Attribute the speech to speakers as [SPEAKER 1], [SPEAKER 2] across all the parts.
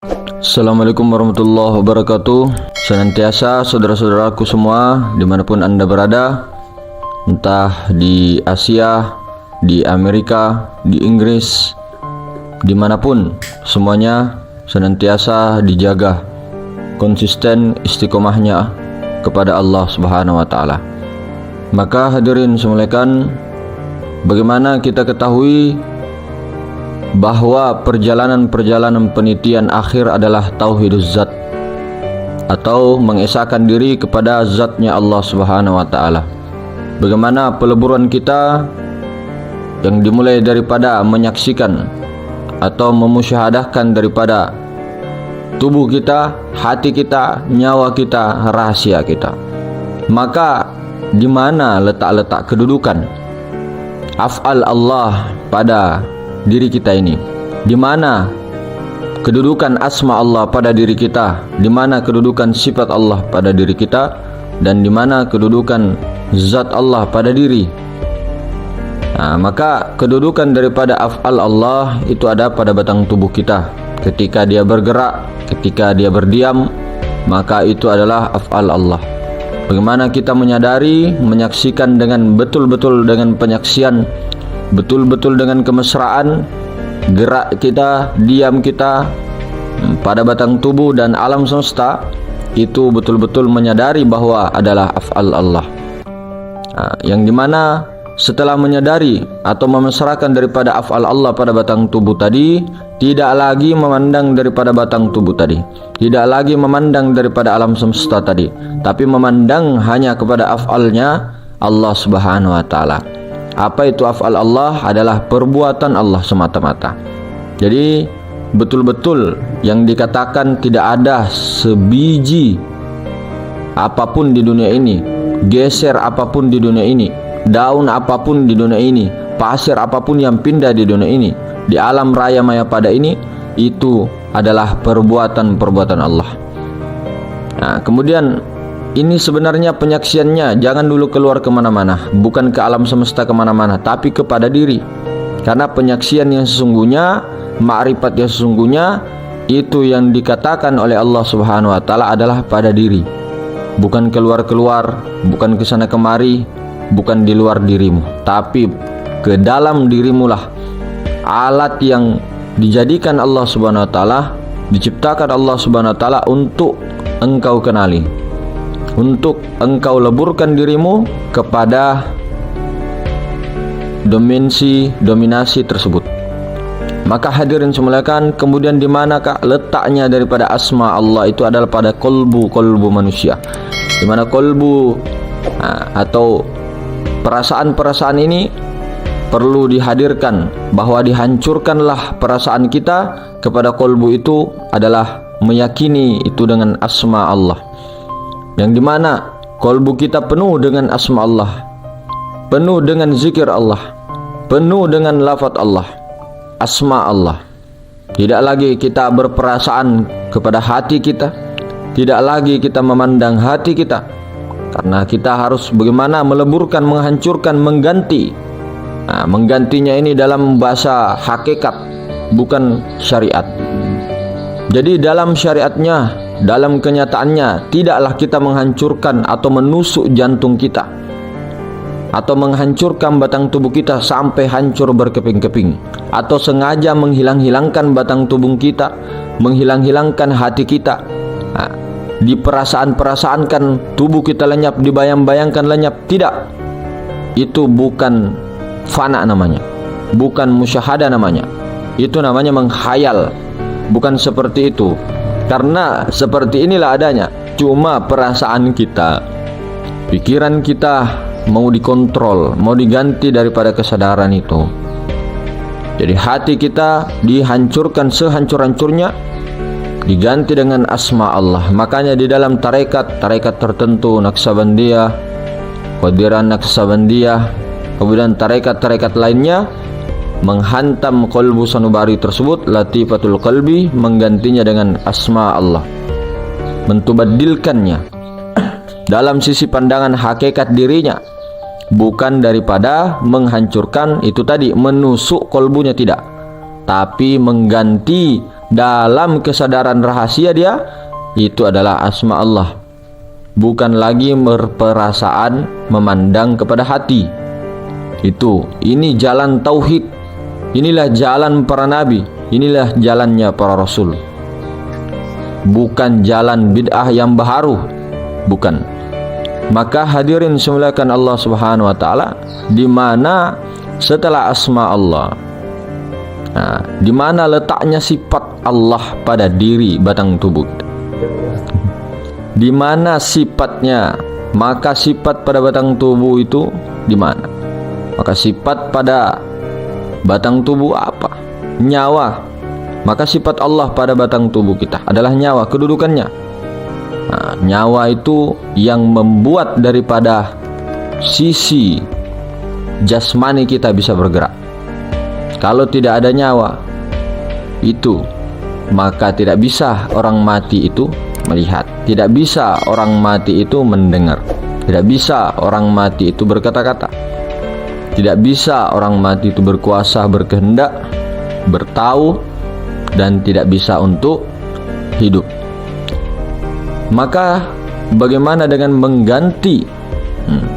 [SPEAKER 1] Assalamualaikum warahmatullahi wabarakatuh. Senantiasa saudara-saudaraku semua dimanapun anda berada, entah di Asia, di Amerika, di Inggris, dimanapun, semuanya senantiasa dijaga konsisten istiqomahnya kepada Allah Subhanahu wa Ta'ala. Maka hadirin sekalian, bagaimana kita ketahui bahwa perjalanan-perjalanan penitian akhir adalah tauhiduz zat, atau mengesahkan diri kepada zatnya Allah Subhanahu wa Ta'ala. Bagaimana peleburan kita yang dimulai daripada menyaksikan atau memusyahadahkan daripada tubuh kita, hati kita, nyawa kita, rahasia kita. Maka di mana letak-letak kedudukan af'al Allah pada diri kita ini? Di mana kedudukan asma Allah pada diri kita? Di mana kedudukan sifat Allah pada diri kita? Dan di mana kedudukan zat Allah pada diri? Maka kedudukan daripada af'al Allah itu ada pada batang tubuh kita. Ketika dia bergerak, ketika dia berdiam, maka itu adalah af'al Allah. Bagaimana kita menyadari, menyaksikan dengan betul-betul dengan penyaksian, betul-betul dengan kemesraan, gerak kita, diam kita pada batang tubuh dan alam semesta itu betul-betul menyadari bahwa adalah af'al Allah. Yang dimana setelah menyadari atau memesrakan daripada af'al Allah pada batang tubuh tadi, tidak lagi memandang daripada batang tubuh tadi, tidak lagi memandang daripada alam semesta tadi, tapi memandang hanya kepada af'alnya Allah Subhanahu wa Ta'ala. Apa itu af'al Allah? Adalah perbuatan Allah semata-mata. Jadi betul-betul yang dikatakan tidak ada sebiji apapun di dunia ini, geser apapun di dunia ini, daun apapun di dunia ini, pasir apapun yang pindah di dunia ini, di alam raya maya pada ini, itu adalah perbuatan-perbuatan Allah. Kemudian ini sebenarnya penyaksiannya jangan dulu keluar kemana-mana, bukan ke alam semesta kemana-mana, tapi kepada diri. Karena penyaksian yang sesungguhnya, ma'rifat yang sesungguhnya, itu yang dikatakan oleh Allah Subhanahu wa Ta'ala adalah pada diri, bukan keluar-keluar, bukan ke sana kemari, bukan di luar dirimu, tapi ke dalam dirimu lah. Alat yang dijadikan Allah Subhanahu wa Ta'ala, diciptakan Allah Subhanahu wa Ta'ala untuk engkau kenali, untuk engkau leburkan dirimu kepada dominasi tersebut. Maka hadirin sekalian, kemudian di manakah letaknya daripada asma Allah itu adalah pada kolbu manusia, di mana kolbu atau perasaan-perasaan ini perlu dihadirkan, bahwa dihancurkanlah perasaan kita kepada kolbu itu adalah meyakini itu dengan asma Allah, yang dimana kolbu kita penuh dengan asma Allah, penuh dengan zikir Allah, penuh dengan lafaz Allah, asma Allah. Tidak lagi kita berperasaan kepada hati kita, tidak lagi kita memandang hati kita, karena kita harus bagaimana meleburkan, menghancurkan, mengganti. Menggantinya ini dalam bahasa hakikat, bukan syariat. Jadi dalam syariatnya, dalam kenyataannya, tidaklah kita menghancurkan atau menusuk jantung kita, atau menghancurkan batang tubuh kita sampai hancur berkeping-keping, atau sengaja menghilang-hilangkan batang tubuh kita, menghilang-hilangkan hati kita, diperasaan-perasaankan tubuh kita lenyap, dibayang-bayangkan lenyap. Tidak, itu bukan fana namanya, bukan musyahadah namanya, itu namanya menghayal. Bukan seperti itu, karena seperti inilah adanya. Cuma perasaan kita, pikiran kita mau dikontrol, mau diganti daripada kesadaran itu. Jadi hati kita dihancurkan sehancur-hancurnya, diganti dengan asma Allah. Makanya di dalam tarekat tertentu, Naqsabandiyah, Qadiran Naqsabandiyah, kemudian tarekat lainnya, menghantam kolbu sanubari tersebut, latifatul qalbi, menggantinya dengan asma Allah, mentubadilkannya dalam sisi pandangan hakikat dirinya, bukan daripada menghancurkan itu tadi, menusuk kolbunya, tidak, tapi mengganti dalam kesadaran rahasia dia, itu adalah asma Allah. Bukan lagi berperasaan memandang kepada hati. Ini jalan tauhid. Inilah jalan para nabi. Inilah jalannya para rasul. Bukan jalan bid'ah yang baharu. Bukan. Maka hadirin semuliakan Allah Subhanahu wa taala, di mana setelah asma Allah, di mana letaknya sifat Allah pada diri batang tubuh, di mana sifatnya, maka sifat pada batang tubuh itu di mana? Maka sifat pada batang tubuh apa? Nyawa. Maka sifat Allah pada batang tubuh kita adalah nyawa, kedudukannya. Nyawa itu yang membuat daripada sisi jasmani kita bisa bergerak. Kalau tidak ada nyawa itu, maka tidak bisa orang mati itu melihat, tidak bisa orang mati itu mendengar, tidak bisa orang mati itu berkata-kata, tidak bisa orang mati itu berkuasa, berkehendak, bertahu, dan tidak bisa untuk hidup. Maka bagaimana dengan mengganti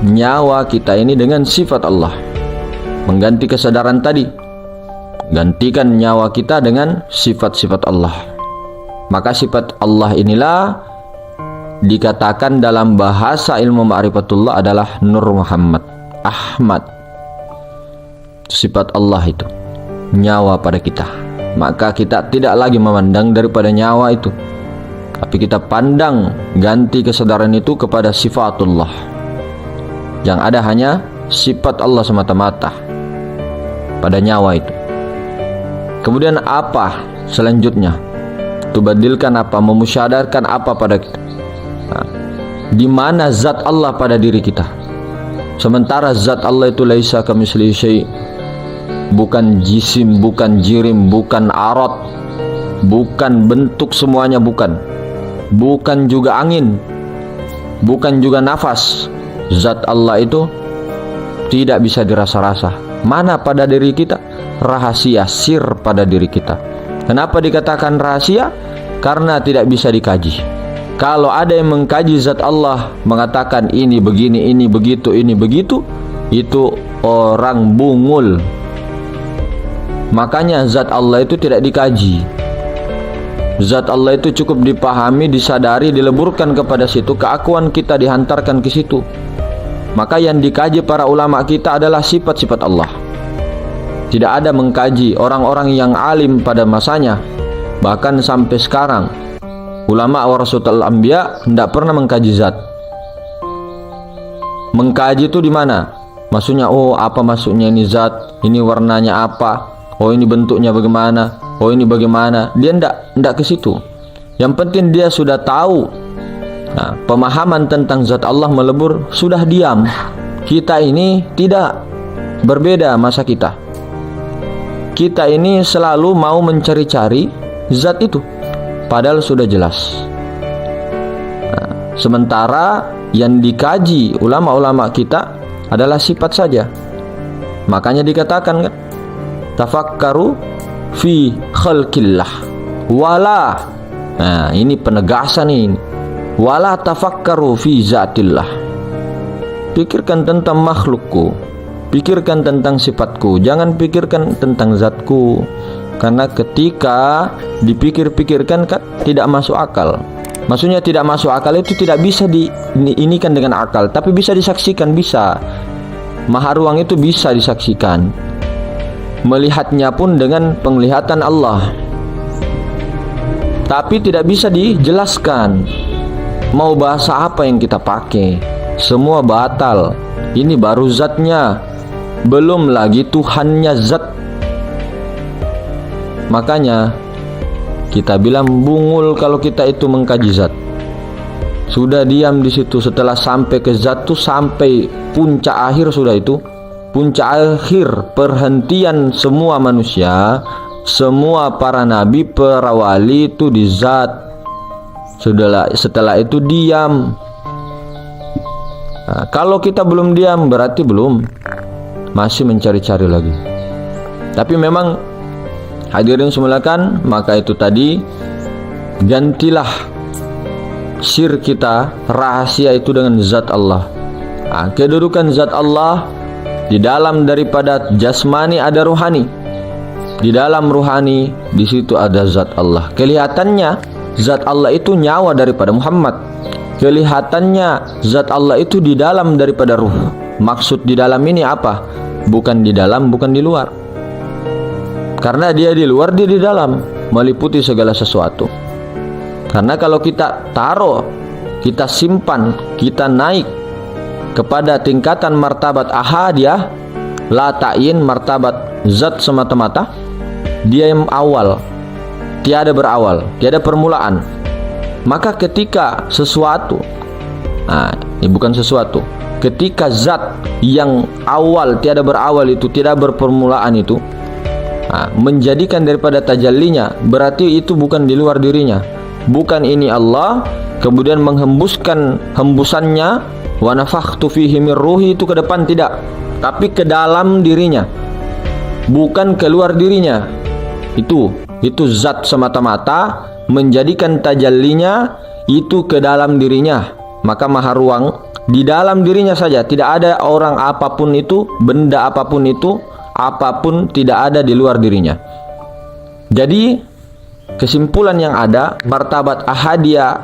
[SPEAKER 1] nyawa kita ini dengan sifat Allah? Mengganti kesadaran tadi, gantikan nyawa kita dengan sifat-sifat Allah. Maka sifat Allah inilah dikatakan dalam bahasa ilmu ma'rifatullah adalah Nur Muhammad Ahmad. Sifat Allah itu nyawa pada kita. Maka kita tidak lagi memandang daripada nyawa itu, tapi kita pandang, ganti kesadaran itu kepada sifatullah. Yang ada hanya sifat Allah semata-mata pada nyawa itu. Kemudian apa selanjutnya? Tubadilkan apa, memusyadarkan apa pada kita? Di mana zat Allah pada diri kita? Sementara zat Allah itu laisa kamitslihi syai'. Bukan jisim, bukan jirim, bukan arad, bukan bentuk semuanya, bukan juga angin, bukan juga nafas. Zat Allah itu tidak bisa dirasa-rasa. Mana pada diri kita? Rahasia, sir pada diri kita. Kenapa dikatakan rahasia? Karena tidak bisa dikaji. Kalau ada yang mengkaji zat Allah, mengatakan ini begini, ini begitu, ini begitu, itu orang bungul. Makanya zat Allah itu tidak dikaji. Zat Allah itu cukup dipahami, disadari, dileburkan kepada situ, keakuan kita dihantarkan ke situ. Maka yang dikaji para ulama kita adalah sifat-sifat Allah. Tidak ada mengkaji orang-orang yang alim pada masanya. Bahkan sampai sekarang, ulama warasatul anbiya tidak pernah mengkaji zat. Mengkaji itu di mana? Maksudnya, oh apa maksudnya ini zat, ini warnanya apa, oh ini bentuknya bagaimana, oh ini bagaimana. Dia tidak ke situ. Yang penting dia sudah tahu. Nah, pemahaman tentang zat Allah melebur, sudah diam. Kita ini tidak berbeda masa kita. Kita ini selalu mau mencari-cari zat itu, padahal sudah jelas. Nah, sementara yang dikaji ulama-ulama kita adalah sifat saja. Makanya dikatakan kan, tafakkaru fi khalqillah wala. Nah, ini penegasan ini. Wala tafakkaru fi zatillah. Pikirkan tentang makhlukku, pikirkan tentang sifatku, jangan pikirkan tentang zatku. Karena ketika dipikir-pikirkan kan tidak masuk akal. Maksudnya tidak masuk akal itu tidak bisa diinikan dengan akal, tapi bisa disaksikan, bisa. Maha ruang itu bisa disaksikan. Melihatnya pun dengan penglihatan Allah, tapi tidak bisa dijelaskan. Mau bahasa apa yang kita pakai, semua batal. Ini baru zatnya, belum lagi Tuhannya zat. Makanya kita bilang bungul kalau kita itu mengkaji zat. Sudah diam di situ, setelah sampai ke zat itu sampai puncak akhir sudah itu. Puncak akhir perhentian semua manusia, semua para nabi, para wali itu di zat. Setelah itu diam. Nah, kalau kita belum diam berarti belum, masih mencari-cari lagi. Tapi memang Hadirin semuakan, maka itu tadi gantilah sir kita, rahasia itu dengan zat Allah. Kedudukan zat Allah di dalam daripada jasmani ada ruhani. Di dalam ruhani di situ ada zat Allah. Kelihatannya zat Allah itu nyawa daripada Muhammad. Kelihatannya zat Allah itu di dalam daripada ruh. Maksud di dalam ini apa? Bukan di dalam, bukan di luar. Karena dia di luar, dia di dalam, meliputi segala sesuatu. Karena kalau kita taruh, kita simpan, kita naik kepada tingkatan martabat ahadiyah, la ta'yin, martabat zat semata-mata, dia yang awal, tiada berawal, tiada permulaan. Maka ketika sesuatu, ini bukan sesuatu, ketika zat yang awal, tiada berawal itu, tidak berpermulaan itu, menjadikan daripada tajallinya, berarti itu bukan di luar dirinya. Bukan ini Allah, kemudian menghembuskan hembusannya, wa nafakhtu fihi min ruhi, itu ke depan, tidak, tapi ke dalam dirinya, bukan keluar dirinya. Itu zat semata-mata menjadikan tajallinya itu ke dalam dirinya. Maka maha ruang di dalam dirinya saja, tidak ada orang apapun itu, benda apapun itu, apapun tidak ada di luar dirinya. Jadi kesimpulan yang ada, martabat ahadiyah,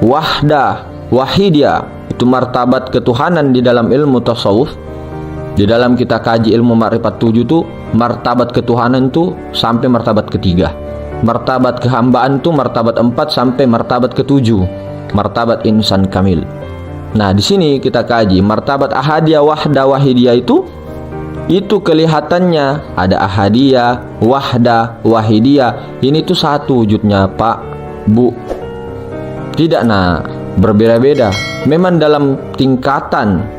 [SPEAKER 1] wahdah, wahidiyah, itu martabat ketuhanan di dalam ilmu tasawuf. Di dalam kita kaji ilmu ma'rifat 7 itu, martabat ketuhanan itu sampai martabat ketiga. Martabat kehambaan itu martabat 4 sampai martabat ke-7, martabat insan kamil. Nah, di sini kita kaji martabat ahadiyah, wahdah, wahidiyah itu kelihatannya ada ahadiyah, wahdah, wahidiyah. Ini tuh satu wujudnya, Pak, Bu. Tidak, berbeda-beda. Memang dalam tingkatan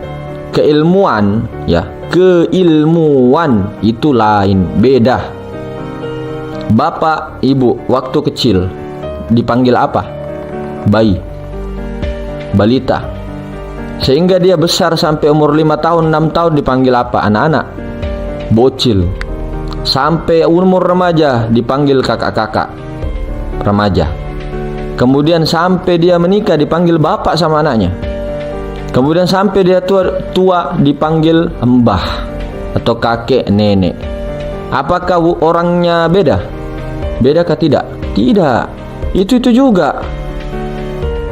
[SPEAKER 1] keilmuan, ya, keilmuan itu lain, beda. Bapak, ibu waktu kecil dipanggil apa? Bayi, balita. Sehingga dia besar sampai umur 5 tahun, 6 tahun dipanggil apa? Anak-anak, bocil. Sampai umur remaja dipanggil kakak-kakak, remaja. Kemudian sampai dia menikah dipanggil bapak sama anaknya. Kemudian sampai dia tua dipanggil mbah atau kakek, nenek. Apakah orangnya beda? Bedakah tidak? Tidak. Itu juga.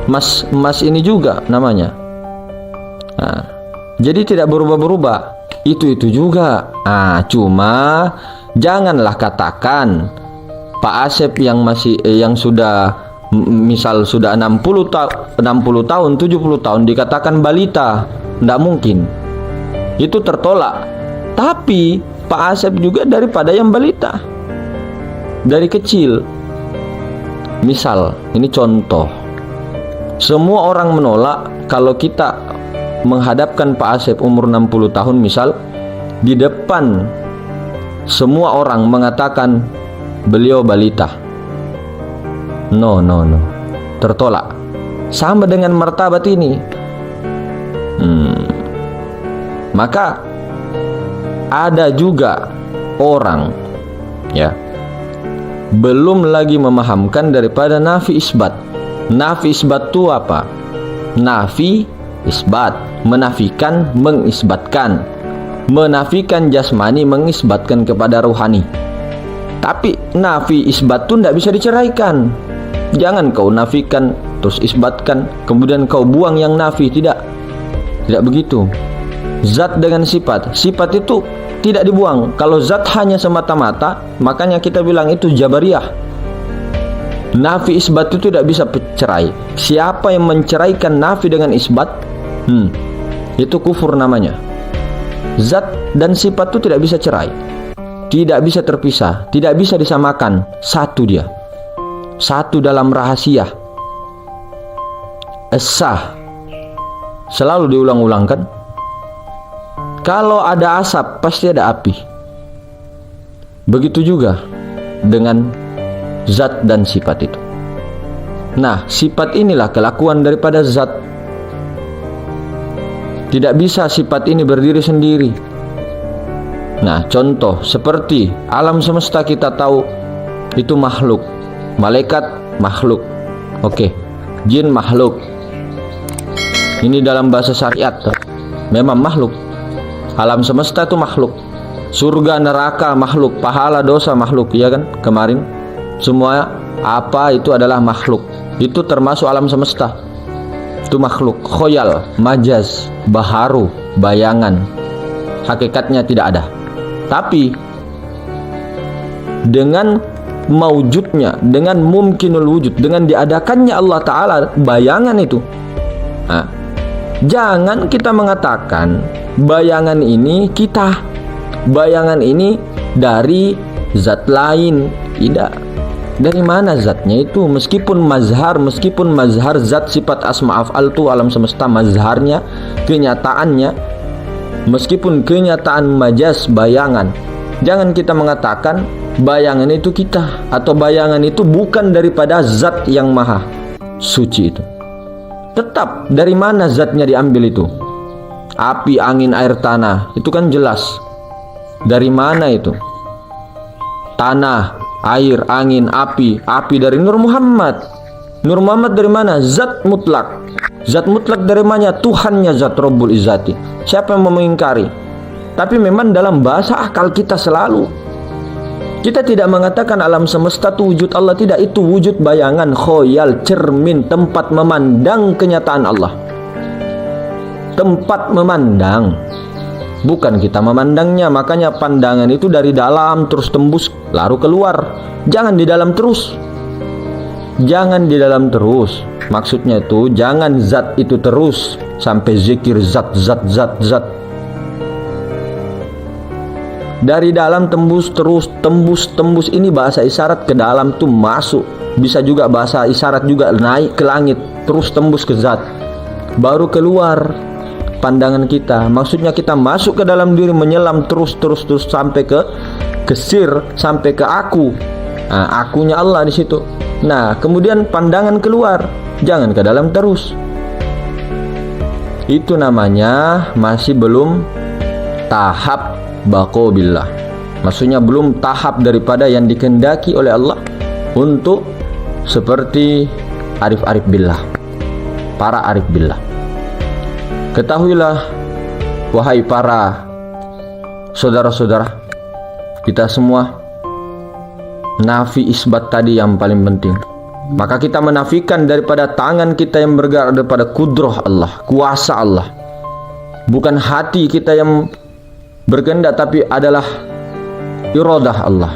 [SPEAKER 1] Mas ini juga namanya. Jadi tidak berubah-berubah. Itu juga. Cuma janganlah katakan Pak Asep yang sudah misal sudah 60 tahun, 70 tahun dikatakan balita. Tidak mungkin. Itu tertolak. Tapi Pak Asep juga daripada yang balita, dari kecil. Misal, ini contoh. Semua orang menolak kalau kita menghadapkan Pak Asep umur 60 tahun misal, di depan semua orang mengatakan beliau balita. No. Tertolak. Sama dengan martabat ini. Maka ada juga orang, ya, belum lagi memahamkan daripada nafi isbat. Nafi isbat itu apa? Nafi isbat, menafikan, mengisbatkan. Menafikan jasmani, mengisbatkan kepada ruhani. Tapi nafi isbat itu tidak bisa diceraikan. Jangan kau nafikan terus isbatkan, kemudian kau buang yang nafi. Tidak begitu. Zat dengan sifat itu tidak dibuang. Kalau zat hanya semata-mata, makanya kita bilang itu jabariyah. Nafi isbat itu tidak bisa cerai. Siapa yang menceraikan nafi dengan isbat, itu kufur namanya. Zat dan sifat itu tidak bisa cerai, tidak bisa terpisah, tidak bisa disamakan. Satu dia, satu dalam rahasia. Esah selalu diulang-ulangkan. Kalau ada asap pasti ada api. Begitu juga dengan zat dan sifat itu. Nah, sifat inilah kelakuan daripada zat. Tidak bisa sifat ini berdiri sendiri. Nah, contoh seperti alam semesta kita tahu itu makhluk, malaikat makhluk, oke, jin makhluk. Ini dalam bahasa syariat memang makhluk. Alam semesta itu makhluk, surga neraka makhluk, pahala dosa makhluk, ya kan kemarin semua apa itu adalah makhluk. Itu termasuk alam semesta, itu makhluk, khoyal, majaz, baharu, bayangan, hakikatnya tidak ada. Tapi dengan maujudnya, dengan mumkinul wujud, dengan diadakannya Allah Ta'ala bayangan itu, nah, jangan kita mengatakan bayangan ini kita, bayangan ini dari zat lain. Tidak. Dari mana zatnya itu? Meskipun mazhar zat sifat asma af'al itu alam semesta mazharnya, kenyataannya, meskipun kenyataan majaz bayangan, jangan kita mengatakan bayangan itu kita, atau bayangan itu bukan daripada zat yang maha suci itu. Tetap dari mana zatnya diambil itu? Api, angin, air, tanah, itu kan jelas. Dari mana itu? Tanah, air, angin, api. Api dari Nur Muhammad. Nur Muhammad dari mana? Zat mutlak. Zat mutlak dari mana? Tuhannya zat Rabbul Izzati. Siapa yang mau mengingkari? Tapi memang dalam bahasa akal kita selalu, kita tidak mengatakan alam semesta itu wujud Allah. Tidak, itu wujud bayangan, khoyal, cermin, tempat memandang kenyataan Allah. Tempat memandang, bukan kita memandangnya. Makanya pandangan itu dari dalam terus tembus lalu keluar. Jangan di dalam terus. Jangan di dalam terus. Maksudnya itu jangan zat itu terus sampai zikir zat. Dari dalam tembus terus, tembus ini bahasa isyarat ke dalam tuh masuk. Bisa juga bahasa isyarat juga naik ke langit terus tembus ke zat. Baru keluar pandangan kita. Maksudnya kita masuk ke dalam diri, menyelam terus sampai ke sir, sampai ke aku. Nah, akunya Allah di situ. Nah, kemudian pandangan keluar, jangan ke dalam terus. Itu namanya masih belum tahap baqo billah. Maksudnya belum tahap daripada yang dikehendaki oleh Allah untuk seperti arif-arif billah, para arif billah. Ketahuilah wahai para saudara-saudara, kita semua nafi isbat tadi yang paling penting. Maka kita menafikan daripada tangan kita yang bergerak, daripada kudrah Allah, kuasa Allah. Bukan hati kita yang berkehendak, tapi adalah iradah Allah.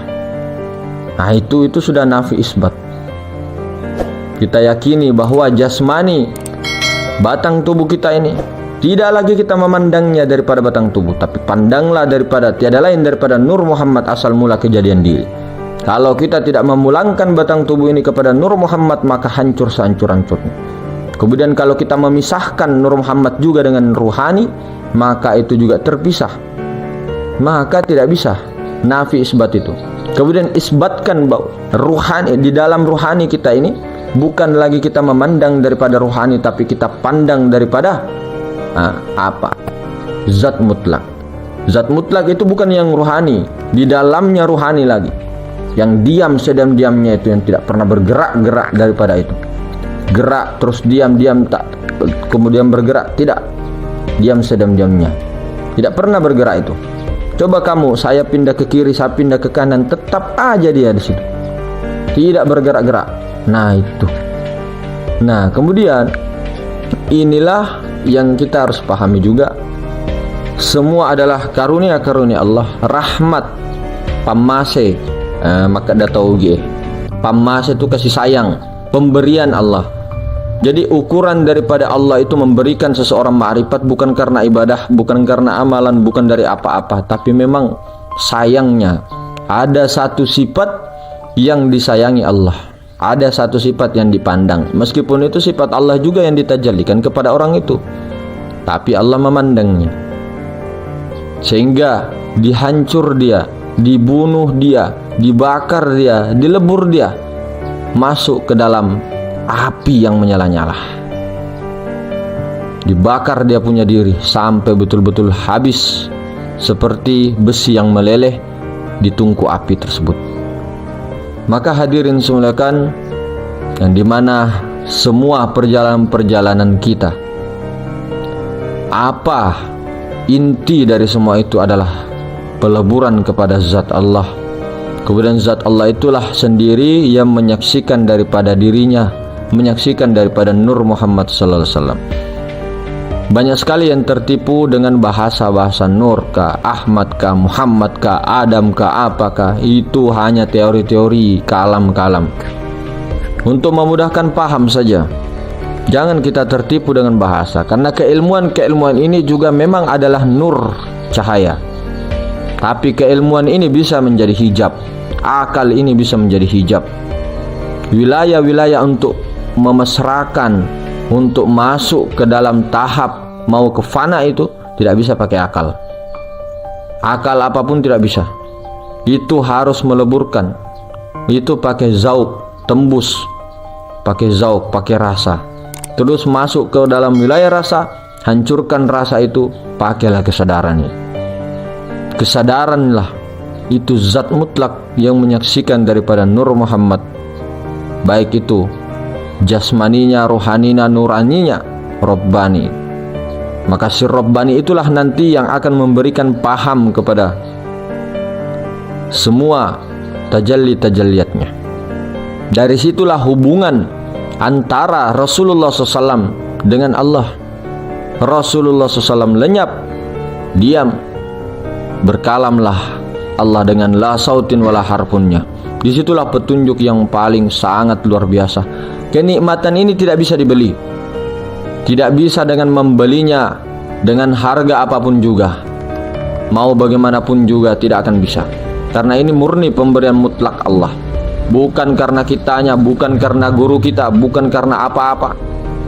[SPEAKER 1] Nah, itu sudah nafi isbat. Kita yakini bahwa jasmani, batang tubuh kita ini, tidak lagi kita memandangnya daripada batang tubuh, tapi pandanglah daripada tiada lain daripada Nur Muhammad, asal mula kejadian diri. Kalau kita tidak memulangkan batang tubuh ini kepada Nur Muhammad, maka hancur sehancur-hancurnya. Kemudian kalau kita memisahkan Nur Muhammad juga dengan ruhani, maka itu juga terpisah. Maka tidak bisa nafi isbat itu. Kemudian isbatkan bahwa ruhani, di dalam ruhani kita ini bukan lagi kita memandang daripada ruhani, tapi kita pandang daripada apa? Zat mutlak. Zat mutlak itu bukan yang ruhani, di dalamnya ruhani lagi. Yang diam sedam-diamnya itu, yang tidak pernah bergerak-gerak daripada itu. Gerak terus diam-diam, tak kemudian bergerak, tidak. Diam sedam-diamnya. Tidak pernah bergerak itu. Coba kamu, saya pindah ke kiri, saya pindah ke kanan, tetap aja dia di situ. Tidak bergerak-gerak. Nah, itu. Nah, kemudian inilah yang kita harus pahami juga. Semua adalah karunia-karunia Allah, rahmat, pamase, maka datauge. Pamase itu kasih sayang, pemberian Allah. Jadi ukuran daripada Allah itu memberikan seseorang ma'rifat bukan karena ibadah, bukan karena amalan, bukan dari apa-apa, tapi memang sayangnya. Ada satu sifat yang disayangi Allah, ada satu sifat yang dipandang. Meskipun itu sifat Allah juga yang ditajalikan kepada orang itu, tapi Allah memandangnya. Sehingga dihancur dia, dibunuh dia, dibakar dia, dilebur dia, masuk ke dalam api yang menyala-nyala. Dibakar dia punya diri sampai betul-betul habis, seperti besi yang meleleh di tungku api tersebut. Maka hadirin semuliakan, yang dimana semua perjalanan-perjalanan kita, apa inti dari semua itu adalah peleburan kepada zat Allah. Kemudian zat Allah itulah sendiri yang menyaksikan daripada dirinya, menyaksikan daripada Nur Muhammad sallallahu alaihi wasallam. Banyak sekali yang tertipu dengan bahasa-bahasa Nur kah, Ahmad kah, Muhammad kah, Adam kah, apakah. Itu hanya teori-teori, kalam-kalam untuk memudahkan paham saja. Jangan kita tertipu dengan bahasa, karena keilmuan-keilmuan ini juga memang adalah nur, cahaya. Tapi keilmuan ini bisa menjadi hijab, akal ini bisa menjadi hijab. Wilayah-wilayah untuk memesrakan, untuk masuk ke dalam tahap mau ke fana itu tidak bisa pakai akal. Akal apapun tidak bisa. Itu harus meleburkan. Itu pakai zauq, tembus. Pakai zauq, pakai rasa. Terus masuk ke dalam wilayah rasa, hancurkan rasa itu, pakailah kesadarannya. Kesadaranlah itu zat mutlak yang menyaksikan daripada Nur Muhammad, baik itu jasmaninya, rohaninya, nuraninya, Rabbani. Maka si Rabbani itulah nanti yang akan memberikan paham kepada semua tajalli-tajalliyatnya. Dari situlah hubungan antara Rasulullah SAW dengan Allah. Rasulullah SAW lenyap, diam, berkalamlah Allah dengan la sautin wala harfunnya. Disitulah petunjuk yang paling sangat luar biasa. Kenikmatan ini tidak bisa dibeli, tidak bisa dengan membelinya dengan harga apapun juga, mau bagaimanapun juga tidak akan bisa. Karena ini murni pemberian mutlak Allah, bukan karena kitanya, bukan karena guru kita, bukan karena apa-apa.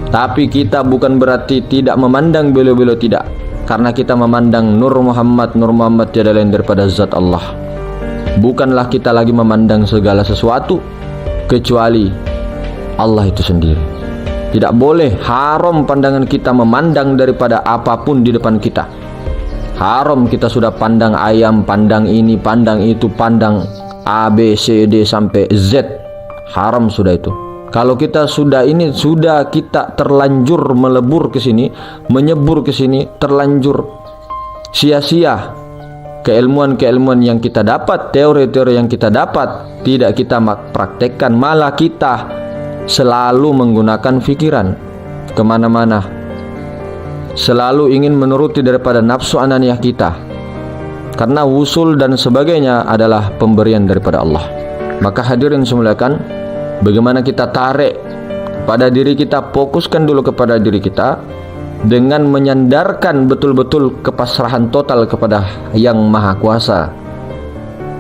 [SPEAKER 1] Tapi kita bukan berarti tidak memandang beliau-beliau, tidak. Karena kita memandang Nur Muhammad tiada lain daripada zat Allah. Bukanlah kita lagi memandang segala sesuatu kecuali Allah itu sendiri. Tidak boleh, haram pandangan kita memandang daripada apapun di depan kita. Haram kita sudah pandang ayam, pandang ini, pandang itu, pandang A, B, C, D sampai Z. Haram sudah itu. Kalau kita sudah ini, sudah kita terlanjur melebur ke sini, menyebur ke sini, terlanjur sia-sia keilmuan-keilmuan yang kita dapat, teori-teori yang kita dapat, tidak kita praktekkan, malah kita selalu menggunakan fikiran kemana-mana, selalu ingin menuruti daripada nafsu ananiyah kita, karena wusul dan sebagainya adalah pemberian daripada Allah. Maka hadirin semuliakan, bagaimana kita tarik pada diri kita, fokuskan dulu kepada diri kita dengan menyandarkan betul-betul kepasrahan total kepada Yang Maha Kuasa.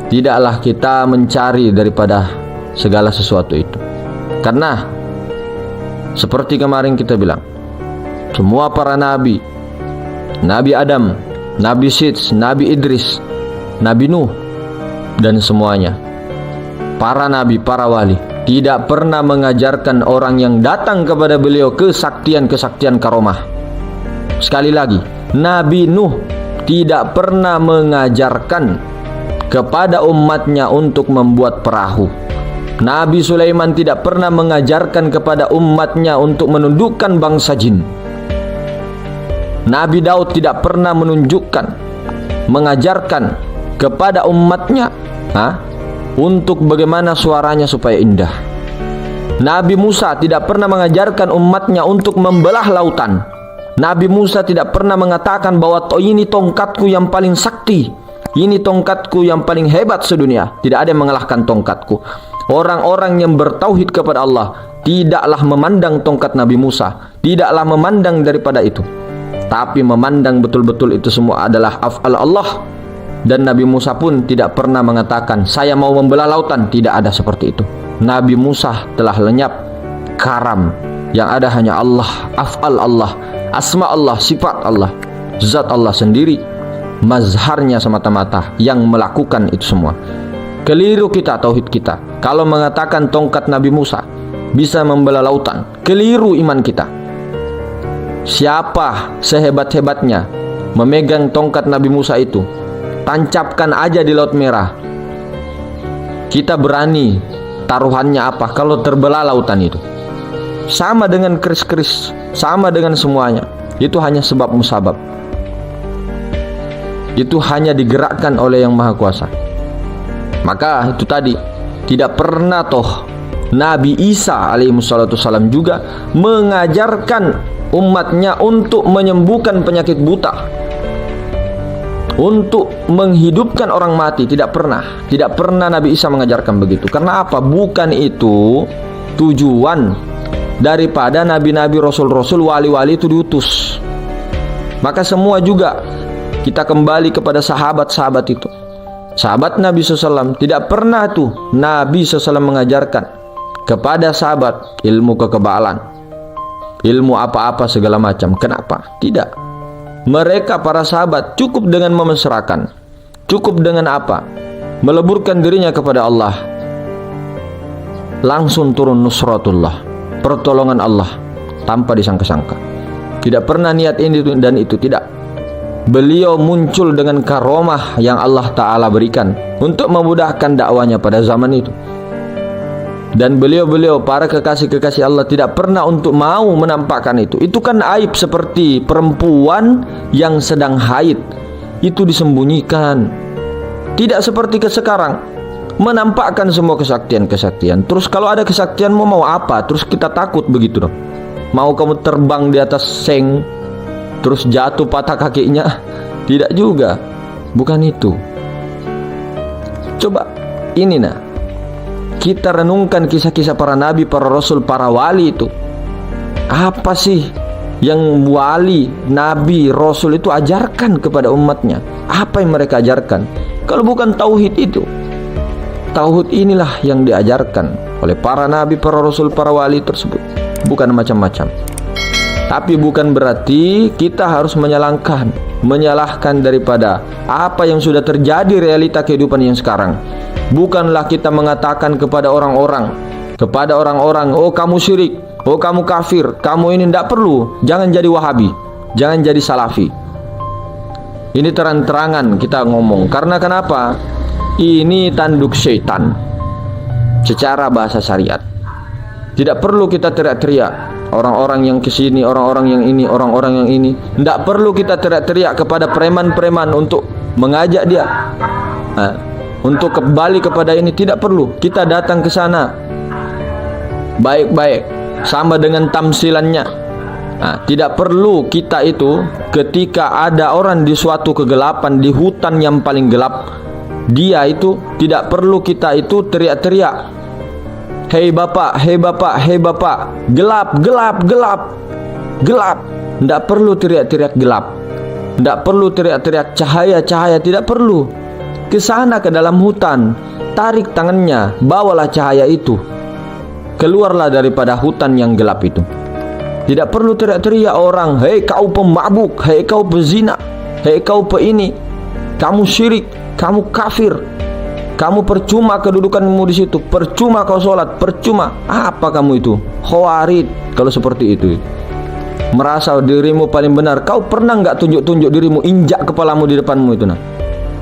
[SPEAKER 1] Tidaklah kita mencari daripada segala sesuatu itu. Karena seperti kemarin kita bilang, semua para nabi, Nabi Adam, Nabi Syeds, Nabi Idris, Nabi Nuh, dan semuanya, para nabi, para wali, tidak pernah mengajarkan orang yang datang kepada beliau kesaktian-kesaktian karomah. Sekali lagi, Nabi Nuh tidak pernah mengajarkan kepada umatnya untuk membuat perahu. Nabi Sulaiman tidak pernah mengajarkan kepada umatnya untuk menundukkan bangsa jin. Nabi Daud tidak pernah mengajarkan kepada umatnya untuk bagaimana suaranya supaya indah. Nabi Musa tidak pernah mengajarkan umatnya untuk membelah lautan. Nabi Musa tidak pernah mengatakan bahwa ini tongkatku yang paling sakti, ini tongkatku yang paling hebat sedunia, tidak ada yang mengalahkan tongkatku. Orang-orang yang bertauhid kepada Allah tidaklah memandang tongkat Nabi Musa, tidaklah memandang daripada itu, tapi memandang betul-betul itu semua adalah af'al Allah. Dan Nabi Musa pun tidak pernah mengatakan saya mau membelah lautan, tidak ada seperti itu. Nabi Musa telah lenyap, karam, yang ada hanya Allah, af'al Allah, asma Allah, sifat Allah, zat Allah sendiri, mazharnya semata-mata yang melakukan itu semua. Keliru kita tauhid kita kalau mengatakan tongkat Nabi Musa bisa membelah lautan. Keliru iman kita. Siapa sehebat-hebatnya memegang tongkat Nabi Musa itu, tancapkan aja di Laut Merah. Kita berani taruhannya apa kalau terbelah lautan itu? Sama dengan keris-keris, sama dengan semuanya. Itu hanya sebab musabab. Itu hanya digerakkan oleh Yang Maha Kuasa. Maka itu tadi, tidak pernah toh Nabi Isa alaihissalam juga mengajarkan umatnya untuk menyembuhkan penyakit buta, untuk menghidupkan orang mati. Tidak pernah. Tidak pernah Nabi Isa mengajarkan begitu. Karena apa? Bukan itu tujuan daripada nabi-nabi, rasul-rasul, wali-wali itu diutus. Maka semua juga kita kembali kepada sahabat-sahabat itu. Sahabat Nabi SAW tidak pernah tuh Nabi SAW mengajarkan kepada sahabat ilmu kekebalan, ilmu apa-apa segala macam. Kenapa? Tidak. Mereka para sahabat cukup dengan memesrakan, cukup dengan apa? Meleburkan dirinya kepada Allah. Langsung turun nusratullah, pertolongan Allah tanpa disangka-sangka. Tidak pernah niat ini dan itu, tidak. Beliau muncul dengan karomah yang Allah Ta'ala berikan untuk memudahkan dakwanya pada zaman itu. Dan beliau-beliau para kekasih-kekasih Allah tidak pernah untuk mau menampakkan itu. Itu kan aib, seperti perempuan yang sedang haid, itu disembunyikan. Tidak seperti sekarang, menampakkan semua kesaktian-kesaktian. Terus kalau ada kesaktian mau apa? Terus kita takut begitu dong. Mau kamu terbang di atas seng terus jatuh patah kakinya? Tidak juga. Bukan itu. Coba ini kita renungkan kisah-kisah para nabi, para rasul, para wali itu. Apa sih yang wali, nabi, rasul itu ajarkan kepada umatnya? Apa yang mereka ajarkan? Kalau bukan tauhid itu. Tauhid inilah yang diajarkan oleh para nabi, para rasul, para wali tersebut. Bukan macam-macam. Tapi bukan berarti kita harus menyalahkan daripada apa yang sudah terjadi realita kehidupan yang sekarang. Bukanlah kita mengatakan kepada orang-orang, oh kamu syirik, oh kamu kafir, kamu ini tidak perlu. Jangan jadi wahabi, jangan jadi salafi. Ini terang-terangan kita ngomong. Karena kenapa? Ini tanduk syaitan secara bahasa syariat. Tidak perlu kita teriak-teriak. Orang-orang yang kesini, orang-orang yang ini, orang-orang yang ini. Tidak perlu kita teriak-teriak kepada preman-preman untuk mengajak dia untuk kembali kepada ini. Tidak perlu. Kita datang ke sana baik-baik, sama dengan tamsilannya. Tidak perlu kita itu ketika ada orang di suatu kegelapan, di hutan yang paling gelap, dia itu tidak perlu kita itu teriak-teriak, hei bapak, hei bapak, hei bapak, gelap, gelap, gelap, gelap. Tidak perlu teriak-teriak gelap. Tidak perlu teriak-teriak cahaya, cahaya. Tidak perlu. Ke sana, ke dalam hutan, tarik tangannya, bawalah cahaya itu. Keluarlah daripada hutan yang gelap itu. Tidak perlu teriak-teriak orang, hei kau pemabuk, hei kau pezina, hei kau ini, kamu syirik, kamu kafir. Kamu percuma kedudukanmu di situ, percuma kau sholat, percuma. Apa kamu itu? Khawarid kalau seperti itu. Merasa dirimu paling benar. Kau pernah nggak tunjuk-tunjuk dirimu, injak kepalamu di depanmu itu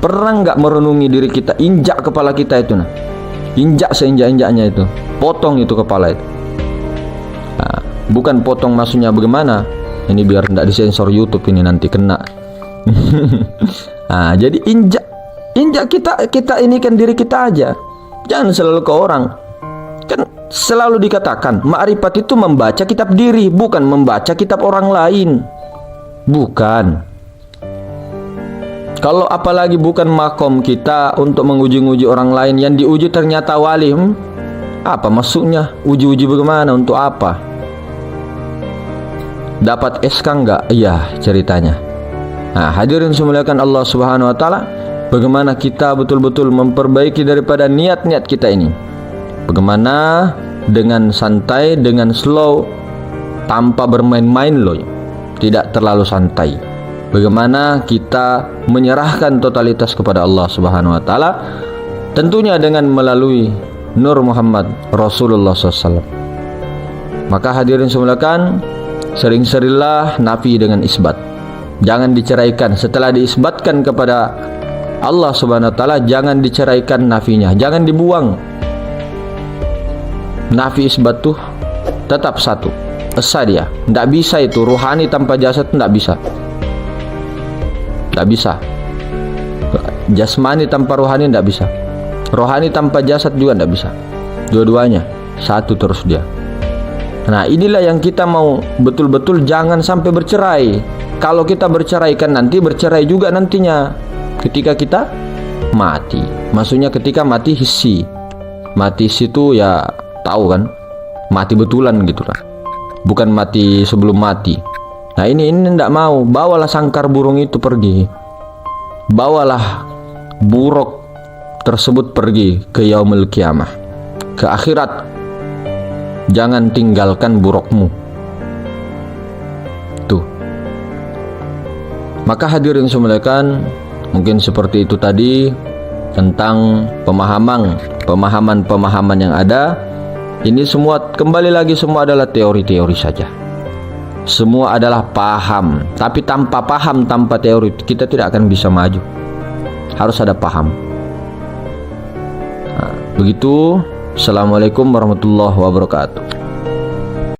[SPEAKER 1] Pernah nggak merenungi diri kita, injak kepala kita itu Injak seinjak-injaknya itu, potong itu kepala itu. Bukan potong maksudnya bagaimana? Ini biar nggak disensor YouTube ini, nanti kena. Jadi injak kita ini kan diri kita aja. Jangan selalu ke orang. Kan selalu dikatakan ma'rifat itu membaca kitab diri, bukan membaca kitab orang lain. Bukan. Kalau apalagi bukan makom kita untuk menguji-uji orang lain, yang diuji ternyata wali. Apa maksudnya? Uji-uji bagaimana? Untuk apa? Dapat SK enggak? Iya ceritanya. Hadirin semuliakan Allah Subhanahu wa taala, bagaimana kita betul-betul memperbaiki daripada niat-niat kita ini. Bagaimana dengan santai, dengan slow, tanpa bermain-main loh. Tidak terlalu santai. Bagaimana kita menyerahkan totalitas kepada Allah Subhanahu wa taala, tentunya dengan melalui Nur Muhammad Rasulullah SAW. Maka hadirin semuliakan, sering-seringlah nafi dengan isbat. Jangan diceraikan. Setelah diisbatkan kepada Allah Subhanahu wa taala, jangan diceraikan nafinya, jangan dibuang. nafi isbat tuh tetap satu, esa dia. Tidak bisa itu rohani tanpa jasad, tidak bisa. Tidak bisa. Jasmani tanpa rohani tidak bisa. Rohani tanpa jasad juga tidak bisa. Dua-duanya satu terus dia. Nah, inilah yang kita mau betul-betul jangan sampai bercerai. Kalau kita bercerai kan nanti bercerai juga nantinya ketika kita mati. Maksudnya ketika mati hissi. Mati hissi itu ya tahu kan, mati betulan gitu kan, bukan mati sebelum mati. Nah ini tidak mau. Bawalah sangkar burung itu pergi, bawalah buruk tersebut pergi ke yaumul kiamah, ke akhirat. Jangan tinggalkan burukmu tuh. Maka hadirin semuanya, mungkin seperti itu tadi tentang pemahaman yang ada. Ini semua kembali lagi semua adalah teori-teori saja. Semua adalah paham, tapi tanpa paham, tanpa teori kita tidak akan bisa maju. Harus ada paham. Nah, begitu. Assalamualaikum warahmatullahi wabarakatuh.